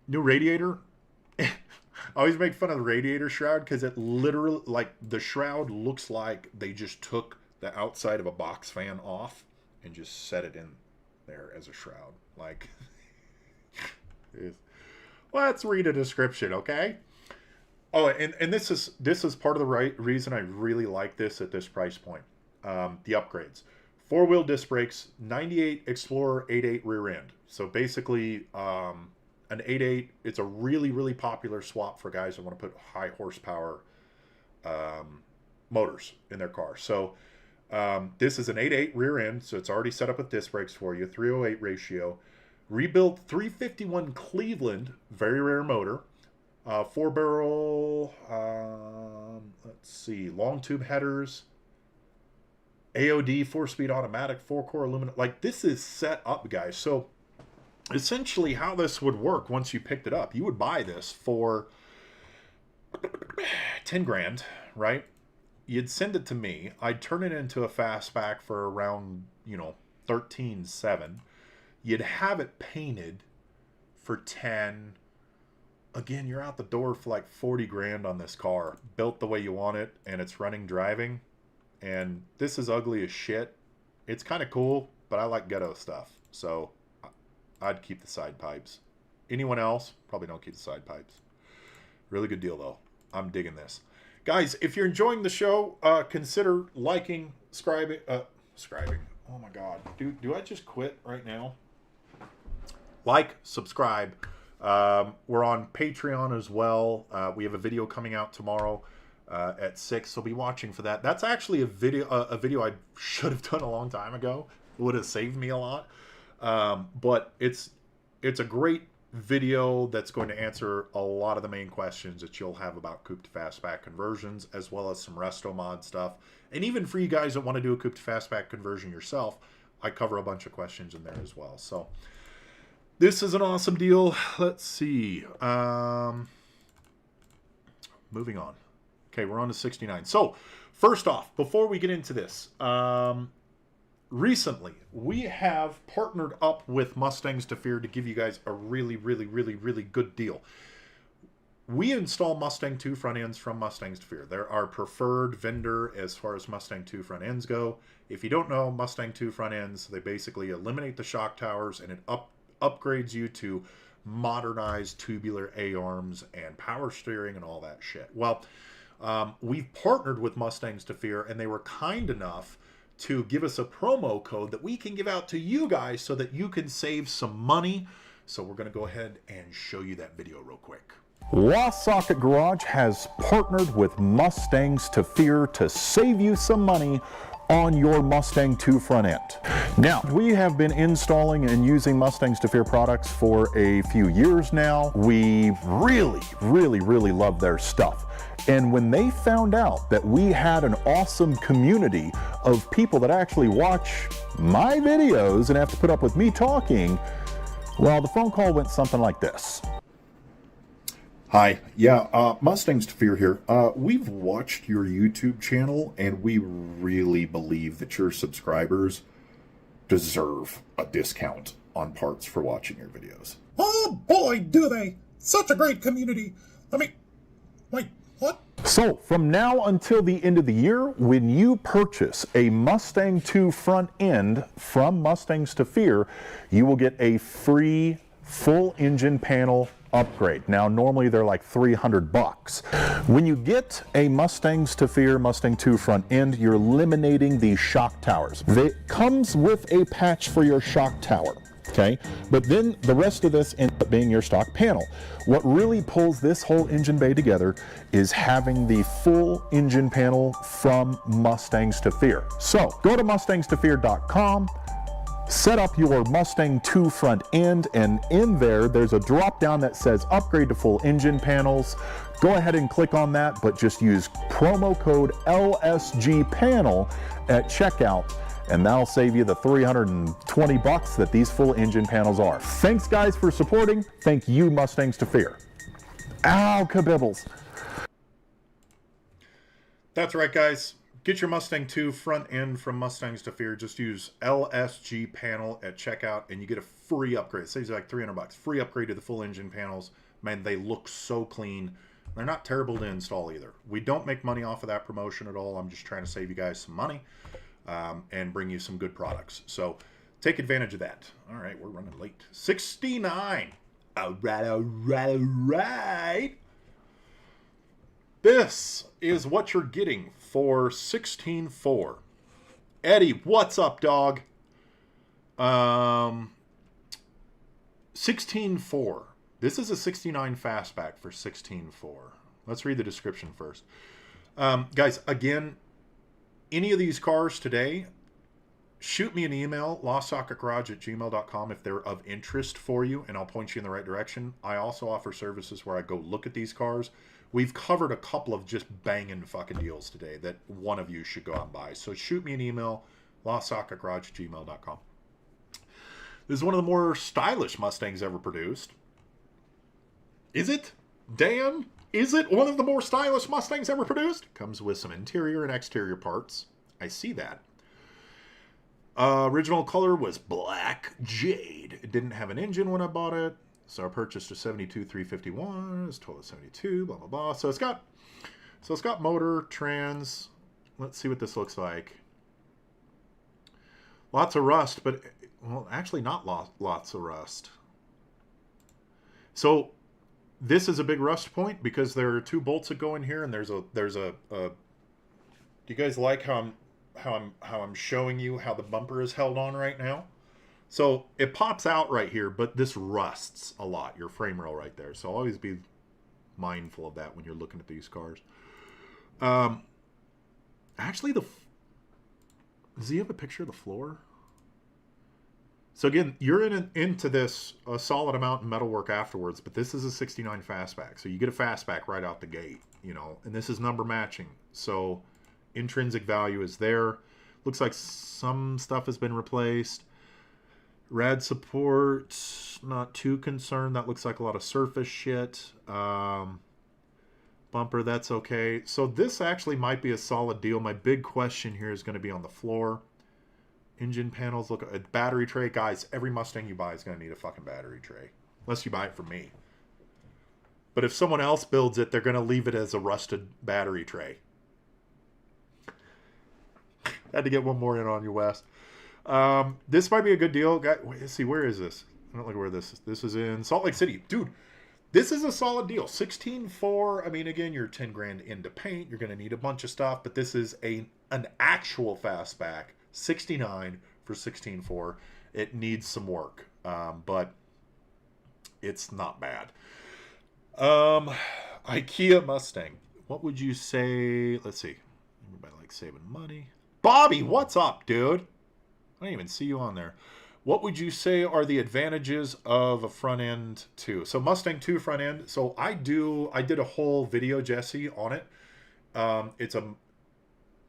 New radiator. I always make fun of the radiator shroud because it literally, like, the shroud looks like they just took the outside of a box fan off and just set it in there as a shroud. Like, let's read a description, okay? Oh, and this is part of the reason I really like this at this price point. The upgrades. 4-wheel disc brakes, 98 Explorer 8.8 rear end. So basically, an 8.8, it's a really, really popular swap for guys that want to put high horsepower motors in their car. So this is an 8.8 rear end, so it's already set up with disc brakes for you, 308 ratio. Rebuilt 351 Cleveland, very rare motor. 4-barrel, let's see, long tube headers, AOD, 4-speed automatic, 4-core aluminum. Like, this is set up, guys. So essentially how this would work once you picked it up, you would buy this for 10 grand, right? You'd send it to me. I'd turn it into a fastback for around, 13.7. You'd have it painted for 10. Again, you're out the door for like 40 grand on this car, built the way you want it, and it's running, driving. And this is ugly as shit. It's kind of cool, but I like ghetto stuff. So I'd keep the side pipes. Anyone else? Probably don't keep the side pipes. Really good deal, though. I'm digging this. Guys, if you're enjoying the show, consider liking, subscribing. Oh my God. Do I just quit right now? Like, subscribe. We're on Patreon as well. We have a video coming out tomorrow at 6, so be watching for that. That's actually a video I should have done a long time ago. It would have saved me a lot. But it's a great video that's going to answer a lot of the main questions that you'll have about coupe to fastback conversions, as well as some resto mod stuff. And even for you guys that want to do a coupe to fastback conversion yourself, I cover a bunch of questions in there as well. So this is an awesome deal. Let's see. Moving on. Okay, we're on to 69. So, first off, before we get into this, recently we have partnered up with Mustangs to Fear to give you guys a really, really, really, really good deal. We install Mustang 2 front ends from Mustangs to Fear. They're our preferred vendor as far as Mustang 2 front ends go. If you don't know, Mustang 2 front ends, they basically eliminate the shock towers and it upgrades you to modernized tubular A-arms and power steering and all that shit. Well, we've partnered with Mustangs to Fear, and they were kind enough to give us a promo code that we can give out to you guys so that you can save some money. So we're going to go ahead and show you that video real quick. LostSocketGarage has partnered with Mustangs to Fear to save you some money on your Mustang 2 front end. Now, we have been installing and using Mustangs to Fear products for a few years now. We really, really, really love their stuff. And when they found out that we had an awesome community of people that actually watch my videos and have to put up with me talking, well, the phone call went something like this. Hi, Mustangs to Fear here. We've watched your YouTube channel, and we really believe that your subscribers deserve a discount on parts for watching your videos. Oh boy, do they! Such a great community! Wait, what? So, from now until the end of the year, when you purchase a Mustang 2 front end from Mustangs to Fear, you will get a free full engine panel upgrade. Now, normally they're like $300. When you get a Mustangs to Fear Mustang 2 front end, you're eliminating the shock towers. It comes with a patch for your shock tower. Okay, but then the rest of this ends up being your stock panel. What really pulls this whole engine bay together is having the full engine panel from Mustangs to Fear. So go to MustangsToFear.com, set up your Mustang 2 front end, and in there's a drop down that says upgrade to full engine panels. Go ahead and click on that, but just use promo code LSGPanel at checkout, and that'll save you the $320 that these full engine panels are. Thanks guys for supporting. Thank you, Mustangs to Fear. Ow, kabibbles. That's right, guys. Get your Mustang 2 front end from Mustangs to Fear. Just use LSG panel at checkout, and you get a free upgrade. It saves you like $300. Free upgrade to the full engine panels. Man, they look so clean. They're not terrible to install either. We don't make money off of that promotion at all. I'm just trying to save you guys some money. and bring you some good products. So take advantage of that. All right, we're running late. 69. All right. This is what you're getting for 16.4. Eddie, what's up, dog? 16.4. This is a 69 Fastback for 16.4. Let's read the description first. Guys, again, any of these cars today, shoot me an email, LostSocketGarage@gmail.com, if they're of interest for you, and I'll point you in the right direction. I also offer services where I go look at these cars. We've covered a couple of just banging fucking deals today that one of you should go out and buy. So shoot me an email, LostSocketGarage@gmail.com. This is one of the more stylish Mustangs ever produced. Is it? Dan? Is it one of the more stylish Mustangs ever produced? Comes with some interior and exterior parts. I see that. Original color was black jade. It didn't have an engine when I bought it. So I purchased a 72,351. It's total 72, blah, blah, blah. So it's got motor, trans. Let's see what this looks like. Lots of rust, but, well, actually not lots of rust. So this is a big rust point because there are two bolts that go in here, and there's a do you guys like how I'm showing you how the bumper is held on right now? So it pops out right here, but this rusts a lot, your frame rail right there. So always be mindful of that when you're looking at these cars. Actually, does he have a picture of the floor? So again, you're into this a solid amount in metalwork afterwards, but this is a 69 Fastback. So you get a Fastback right out the gate, you know, and this is number matching. So intrinsic value is there. Looks like some stuff has been replaced. Rad support, not too concerned. That looks like a lot of surface shit. Bumper, that's okay. So this actually might be a solid deal. My big question here is going to be on the floor. Engine panels, look at battery tray. Guys, every Mustang you buy is going to need a fucking battery tray. Unless you buy it from me. But if someone else builds it, they're going to leave it as a rusted battery tray. Had to get one more in on you, Wes. This might be a good deal. Let's see, where is this? I don't know where this is. This is in Salt Lake City. Dude, this is a solid deal. 16.4. I mean, again, you're 10 grand into paint. You're going to need a bunch of stuff. But this is an actual Fastback. 69 for 16.4. It needs some work, but it's not bad. IKEA Mustang. What would you say? Let's see. Everybody likes saving money. Bobby, what's up, dude? I don't even see you on there. What would you say are the advantages of a front end 2? So Mustang 2 front end. So I did a whole video, Jesse, on it. It's a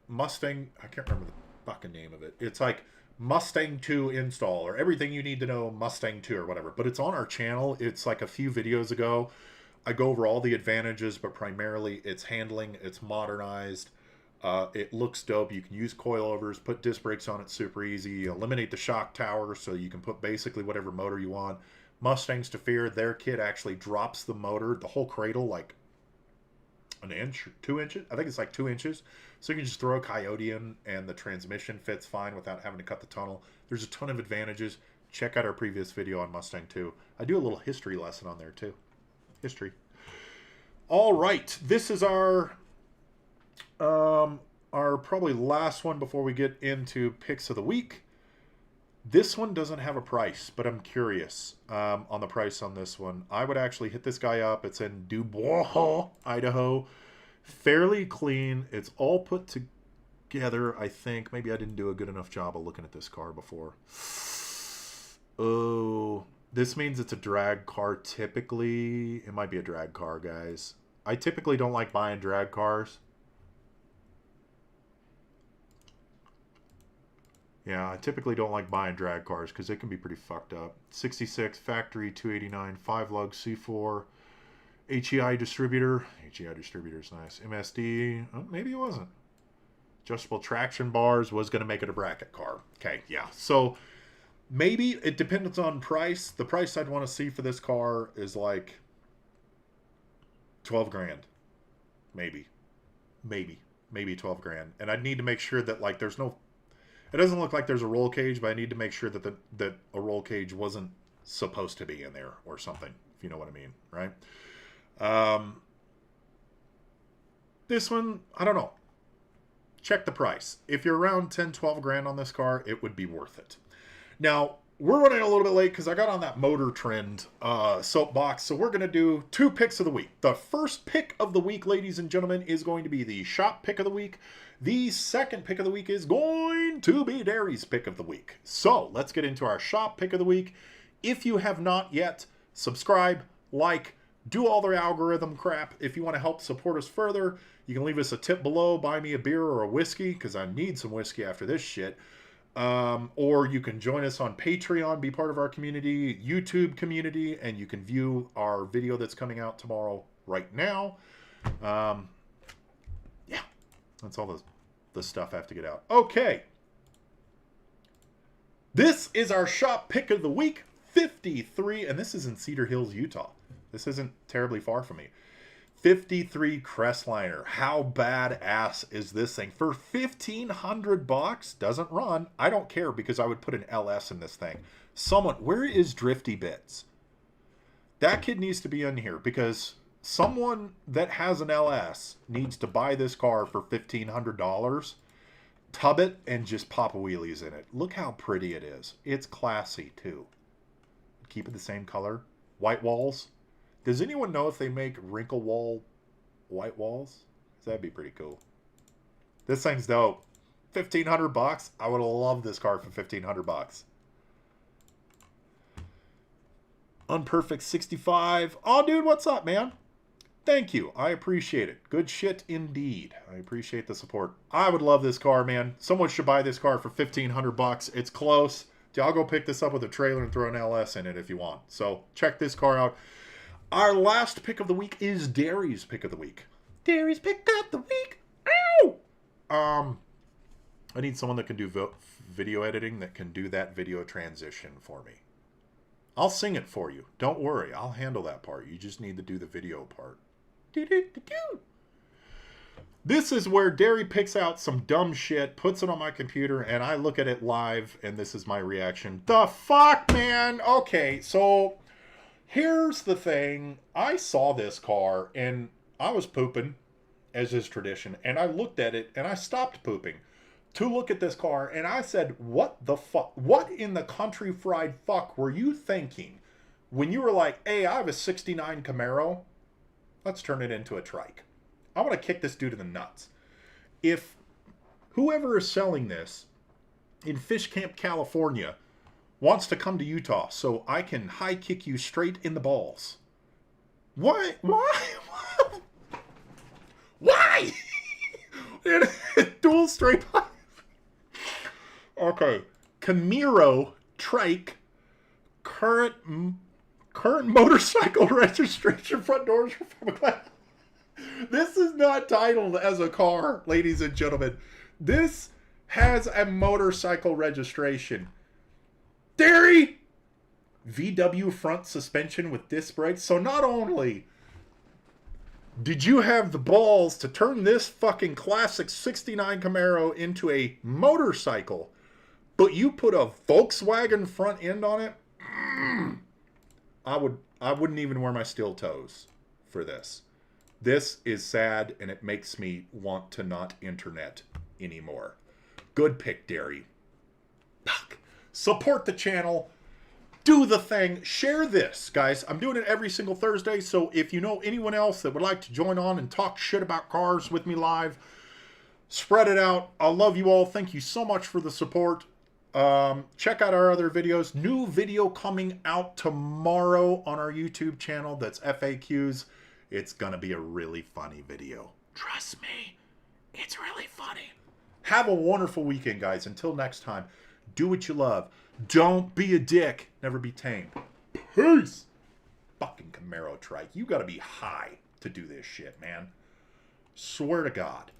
Mustang. I can't remember the fucking name of it. It's like Mustang 2 install or everything you need to know Mustang 2 or whatever. But it's on our channel. It's like a few videos ago. I go over all the advantages, but primarily it's handling. It's modernized. It looks dope. You can use coilovers, put disc brakes on it super easy, eliminate the shock tower so you can put basically whatever motor you want. Mustangs to fear, their kit actually drops the motor, the whole cradle, like an inch, 2 inches. I think it's like 2 inches. So you can just throw a Coyote in and the transmission fits fine without having to cut the tunnel. There's a ton of advantages. Check out our previous video on Mustang 2. I do a little history lesson on there too. History. All right. This is our probably last one before we get into picks of the week. This one doesn't have a price, but I'm curious on the price on this one. I would actually hit this guy up. It's in Dubois, Idaho. Fairly clean. It's all put together, I think. Maybe I didn't do a good enough job of looking at this car before. Oh, this means it's a drag car typically. It might be a drag car, guys. I typically don't like buying drag cars. Yeah, I typically don't like buying drag cars because it can be pretty fucked up. 66 factory 289 5-lug C4 HEI distributor. HEI distributor is nice. MSD. Oh, maybe it wasn't. Adjustable traction bars was going to make it a bracket car. Okay, yeah. So maybe it depends on price. The price I'd want to see for this car is like 12 grand. Maybe 12 grand. And I'd need to make sure that like there's no It doesn't look like there's a roll cage, but I need to make sure that that a roll cage wasn't supposed to be in there or something, if you know what I mean, right? This one, I don't know. Check the price. If you're around 10, 12 grand on this car, it would be worth it. Now, we're running a little bit late because I got on that motor trend soapbox, so we're going to do 2 picks of the week. The first pick of the week, ladies and gentlemen, is going to be the shop pick of the week. The second pick of the week is going to be Derry's pick of the week. So, let's get into our shop pick of the week. If you have not yet, subscribe, like, do all their algorithm crap. If you want to help support us further, you can leave us a tip below, buy me a beer or a whiskey, because I need some whiskey after this shit. Or you can join us on Patreon, be part of our community, YouTube community, and you can view our video that's coming out tomorrow right now. Yeah, that's all the stuff I have to get out. Okay. This is our shop pick of the week, 53, and this is in Cedar Hills, Utah. This isn't terribly far from me. 53 Crestliner. How badass is this thing? For $1,500, doesn't run. I don't care because I would put an LS in this thing. Someone, where is Drifty Bits? That kid needs to be in here because someone that has an LS needs to buy this car for $1,500, tub it, and just pop wheelies in it. Look how pretty it is. It's classy too. Keep it the same color. White walls. Does anyone know if they make wrinkle wall white walls? That'd be pretty cool. This thing's dope. $1,500. I would love this car for $1,500. Unperfect 65. Oh, dude, what's up, man? Thank you. I appreciate it. Good shit indeed. I appreciate the support. I would love this car, man. Someone should buy this car for $1,500. It's close. I'll go pick this up with a trailer and throw an LS in it if you want. So check this car out. Our last pick of the week is Derry's pick of the week. Derry's pick of the week. Ow! I need someone that can do video editing that can do that video transition for me. I'll sing it for you. Don't worry. I'll handle that part. You just need to do the video part. This is where Derry picks out some dumb shit, puts it on my computer, and I look at it live, and this is my reaction. The fuck, man? Okay, so here's the thing. I saw this car, and I was pooping, as is tradition, and I looked at it, and I stopped pooping to look at this car, and I said, what the fuck? What in the country fried fuck were you thinking when you were like, hey, I have a 69 Camaro. Let's turn it into a trike. I want to kick this dude in the nuts. If whoever is selling this in Fish Camp, California, wants to come to Utah so I can high kick you straight in the balls. Why? Why? Dual straight. Okay. Camaro trike, current motorcycle registration, front doors from a class. This is not titled as a car, ladies and gentlemen. This has a motorcycle registration. Derry! VW front suspension with disc brakes. So not only did you have the balls to turn this fucking classic 69 Camaro into a motorcycle, but you put a Volkswagen front end on it? I wouldn't even wear my steel toes for this. This is sad, and it makes me want to not internet anymore. Good pick, Derry. Fuck. Support the channel. Do the thing. Share this, guys. I'm doing it every single Thursday, so if you know anyone else that would like to join on and talk shit about cars with me live, spread it out. I love you all. Thank you so much for the support. Check out our other videos. New video coming out tomorrow on our YouTube channel. That's FAQs. It's going to be a really funny video. Trust me. It's really funny. Have a wonderful weekend, guys. Until next time, do what you love. Don't be a dick. Never be tame. Peace. Fucking Camaro trike. You got to be high to do this shit, man. Swear to God.